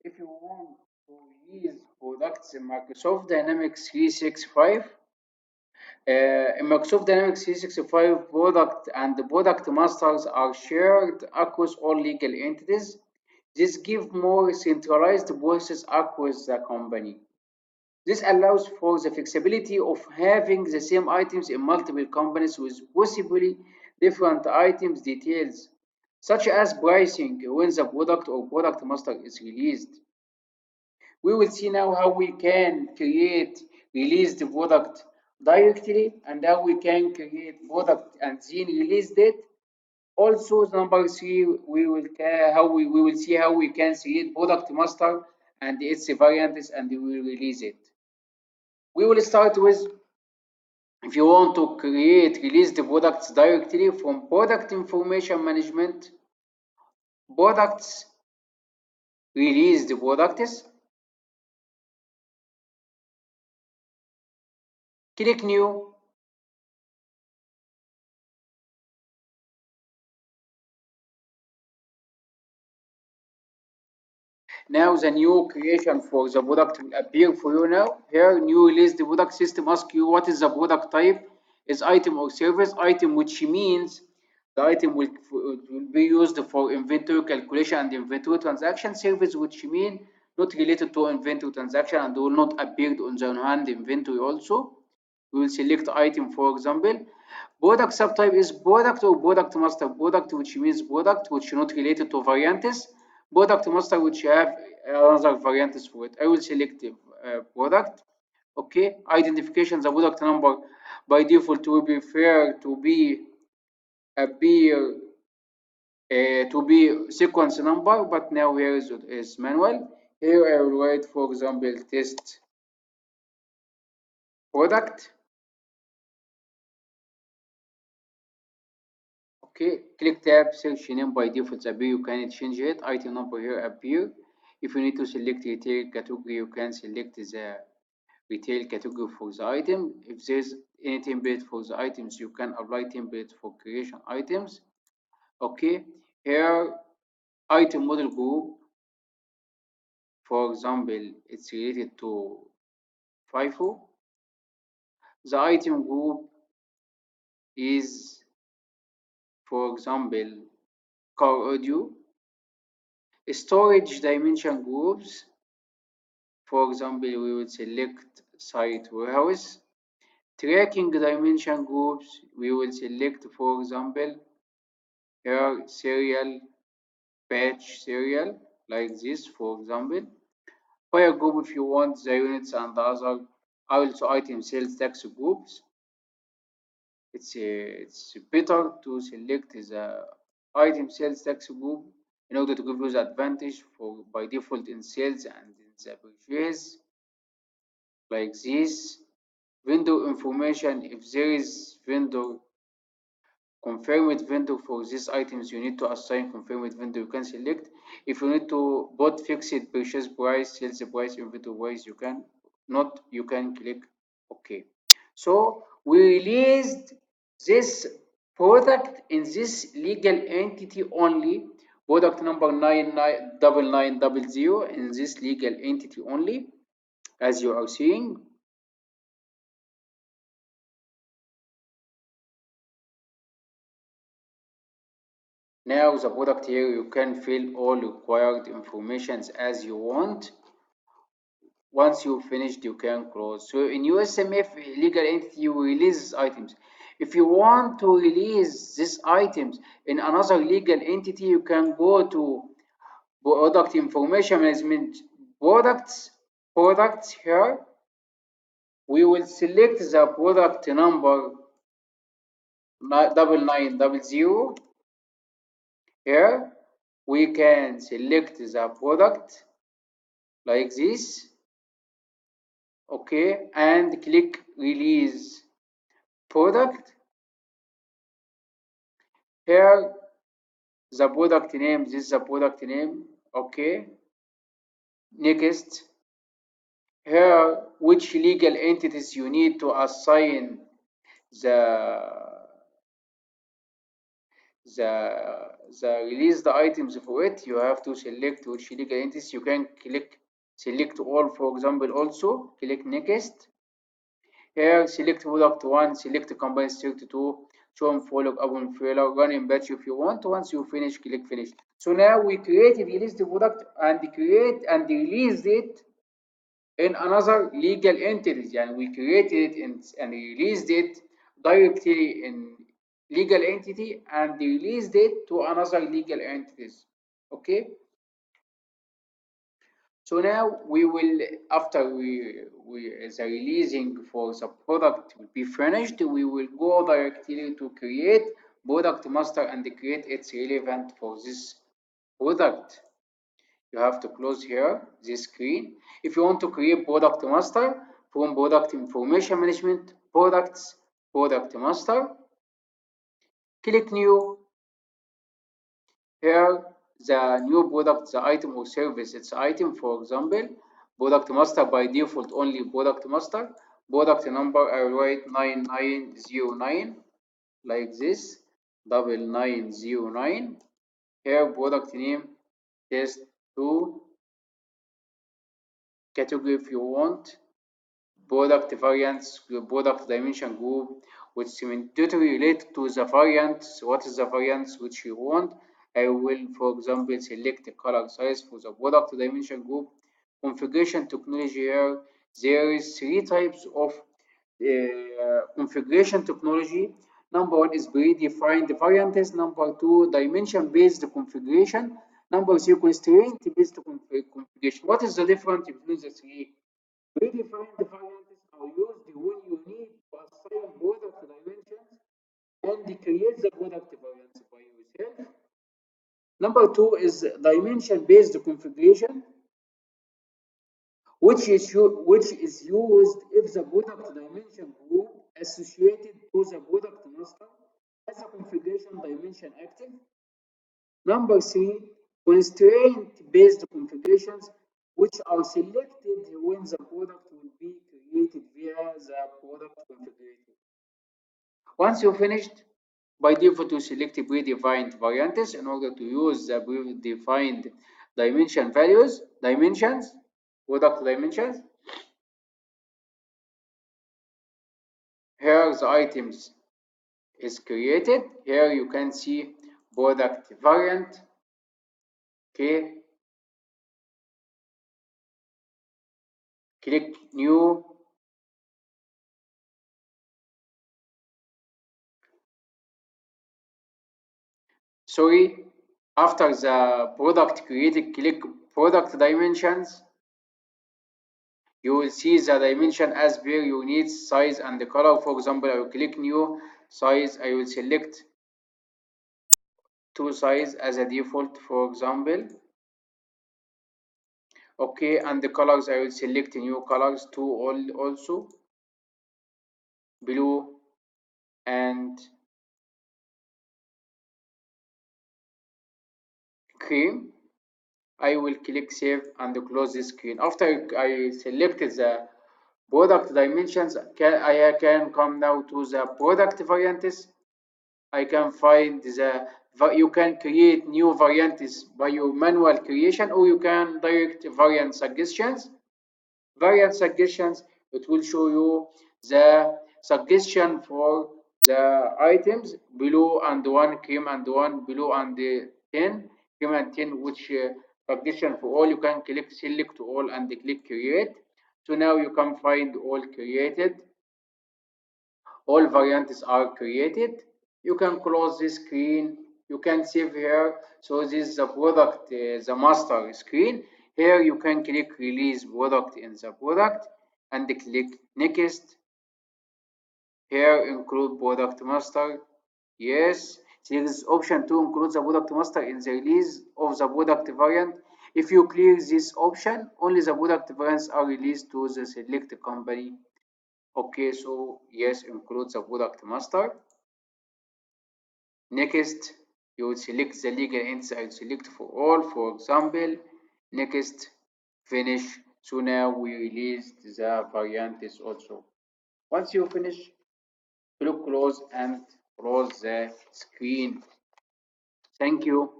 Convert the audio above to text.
If you want to release products in Microsoft Dynamics 365, in Microsoft Dynamics 365, product and the product masters are shared across all legal entities. This gives more centralized process across the company. This allows for the flexibility of having the same items in multiple companies with possibly different items details, such as pricing when the product or product master is released. We will see now how we can create release the product directly and how we can create product and then release date. Also, number three, we will see how we can create product master and its variants and we will release it. We will start with, if you want to create release the products directly from product information management, products, release the products, click new. Now the new creation for the product will appear for you now. Here, new release the product system asks you what is the product type, is item or service. Item, which means the item will be used for inventory calculation and inventory transaction. Service, which mean not related to inventory transaction and will not appear on the on-hand inventory also. We will select item, for example. Product subtype is product or product master. Product, which means product which not related to variants. Product master, which have another variants for it. I will select product. Okay. Identification, the product number by default will prefer to be appear to be sequence number, but now here is manual. Here I will write, for example, test product. Okay, click tab, search name by default appear, you can change it. Item number here appear. If you need to select retail category, you can select the retail category for the item. If there's any template for the items, you can apply template for creation items. Okay, here item model group, for example, it's related to FIFO. The item group is, for example, car audio. Storage dimension groups, for example, we will select site warehouse. Tracking dimension groups, we will select, for example, here serial, batch serial, like this, for example. Fire group, if you want the units and other, also item sales tax groups. It's better to select the item sales tax group in order to give you the advantage for by default in sales and in the purchase, like this. Vendor information, if there is vendor, confirmed vendor for these items, you need to assign confirmed vendor, you can select. If you need to put fixed purchase price, sales price, inventory price, you can not, you can click OK. So we released this product in this legal entity only, product number 999900 in this legal entity only, as you are seeing. Now the product here, you can fill all required informations as you want. Once you finished, you can close. So in USMF legal entity, you release items. If you want to release these items in another legal entity, you can go to product information management, products here. We will select the product number 9900. Here we can select the product like this. Okay, and click release product. Here the product name, this is the product name. Okay, next. Here which legal entities you need to assign the the release the items for it, you have to select which legal entities. You can click select all, for example. Also click next. Here select product 1, select company, select 2, show and follow up on failure, run in batch if you want. Once you finish, click finish. So now we created release the product and create and released it in another legal entities. And we created it and released it directly in legal entity and released it to another legal entities. Okay. So now we will, after the releasing for the product will be finished, we will go directly to create product master and create its relevant for this product. You have to close here this screen. If you want to create product master from product information management, products, product master, click new. Here the new product, the item or service, its item, for example, product master by default only product master. Product number I will write 9909 like this, 9909. Here product name test 2, category if you want, product variants, product dimension group, which is mandatory related to the variants. What is the variants which you want? I will, for example, select the color size for the product dimension group. Configuration technology here. There is 3 types of configuration technology. Number 1 is predefined variants. Number 2, dimension-based configuration. Number 3, constraint-based configuration. What is the difference between the 3? Predefined variants are used when you need to assign product dimensions and create the product variants by yourself. Number 2 is dimension-based configuration, which is used if the product dimension group associated to the product master has a configuration dimension active. Number 3, constraint-based configurations, which are selected when the product will be created via the product configurator. Once you finished, by default you select predefined variants in order to use the predefined dimensions, product dimensions. Here the items is created. Here you can see product variant. Okay, click new. Sorry, after the product created, click product dimensions. You will see the dimension as per your needs, size and the color. For example, I will click new size. I will select 2 size as a default, for example. Okay, and the colors I will select new colors, 2 also, blue and cream. I will click save and close this screen. After I selected the product dimensions, I can come now to the product variants. I can find you can create new variants by your manual creation, or you can direct variant suggestions. Variant suggestions, it will show you the suggestion for the items below and 1, cream and 1, below and 10, cream and 10, which suggestion for all. You can click select all and click create. So now you can find all created. All variants are created. You can close this screen. You can save here. So this is the product, the master screen. Here you can click release product in the product and click next. Here include product master. Yes, there is option to include the product master in the release of the product variant. If you clear this option, only the product variants are released to the select company. Okay, so yes, include the product master. Next, you will select the legal entity. I will select for all, for example. Next, finish. So now we released the variants also. Once you finish, click close and close the screen. Thank you.